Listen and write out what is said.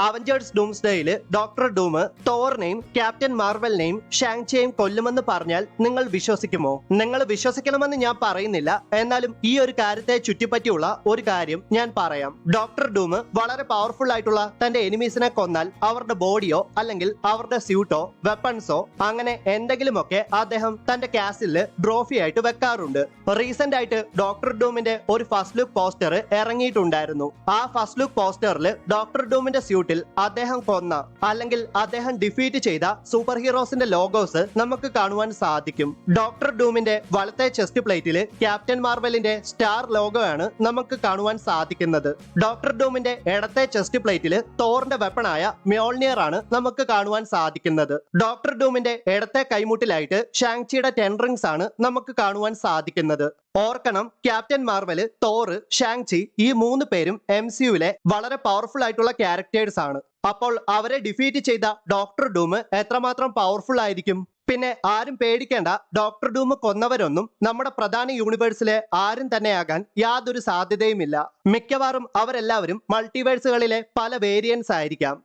Avengers ഡൂംസ്ഡേയില് doctor dome തോറിനെയും captain മാർവലിനെയും ഷാങ്ചിയെയും കൊല്ലുമെന്ന് പറഞ്ഞാൽ നിങ്ങൾ വിശ്വസിക്കുമോ? നിങ്ങൾ വിശ്വസിക്കണമെന്ന് ഞാൻ പറയുന്നില്ല, എന്നാലും ഈ ഒരു കാര്യത്തെ ചുറ്റിപ്പറ്റിയുള്ള ഒരു കാര്യം ഞാൻ പറയാം. ഡോക്ടർ ഡൂം വളരെ പവർഫുൾ ആയിട്ടുള്ള തന്റെ എനിമീസിനെ കൊന്നാൽ അവരുടെ ബോഡിയോ അല്ലെങ്കിൽ അവരുടെ സ്യൂട്ടോ വെപ്പൺസോ അങ്ങനെ എന്തെങ്കിലുമൊക്കെ അദ്ദേഹം തന്റെ കാസിലില് ട്രോഫി ആയിട്ട് വെക്കാറുണ്ട്. റീസെന്റ് ആയിട്ട് ഡോക്ടർ ഡൂമിന്റെ ഒരു ഫസ്റ്റ് ലുക്ക് പോസ്റ്റർ ഇറങ്ങിയിട്ടുണ്ടായിരുന്നു. ആ ഫസ്റ്റ് ലുക്ക് പോസ്റ്ററിൽ ഡോക്ടർ ഡൂമിന്റെ സ്യൂട്ടിൽ അദ്ദേഹം കൊന്ന അല്ലെങ്കിൽ അദ്ദേഹം ഡിഫീറ്റ് ചെയ്ത സൂപ്പർ ഹീറോസിന്റെ ലോഗോസ് നമുക്ക് കാണുവാൻ സാധിക്കും. ഡോക്ടർ ഡൂമിന്റെ വലത്തെ ചെസ്റ്റ് പ്ലേറ്റിൽ ക്യാപ്റ്റൻ മാർവലിന്റെ സ്റ്റാർ ലോഗോ ആണ് നമുക്ക് കാണുവാൻ സാധിക്കുന്നത്. ഡോക്ടർ ഡൂമിന്റെ ഇടത്തെ ചെസ്റ്റ് പ്ലേറ്റിൽ തോറിന്റെ വെപ്പണായ മ്യോൾനിയർ ആണ് നമുക്ക് കാണുവാൻ സാധിക്കുന്നത്. ഡോക്ടർ ഡൂമിന്റെ ഇടത്തെ കൈമുട്ടിലായിട്ട് ഷാങ്ചിയുടെ 10 റിംഗ്സ് ആണ് നമുക്ക് കാണുവാൻ സാധിക്കുന്നത്. ഓർക്കണം, ക്യാപ്റ്റൻ മാർവല്, തോറ്, ഷാങ്ചി ഈ 3 പേരും MCUവിലെ വളരെ പവർഫുൾ ആയിട്ടുള്ള ക്യാരക്ടേഴ്സ് ആണ്. അപ്പോൾ അവരെ ഡിഫീറ്റ് ചെയ്ത ഡോക്ടർ ഡൂം എത്രമാത്രം പവർഫുൾ ആയിരിക്കും? പിന്നെ ആരും പേടിക്കേണ്ട, ഡോക്ടർ ഡൂം കൊന്നവരൊന്നും നമ്മുടെ പ്രധാന യൂണിവേഴ്സിലെ ആരും തന്നെയാകാൻ യാതൊരു സാധ്യതയുമില്ല. മിക്കവാറും അവരെല്ലാവരും മൾട്ടിവേഴ്സുകളിലെ പല വേരിയൻസ് ആയിരിക്കാം.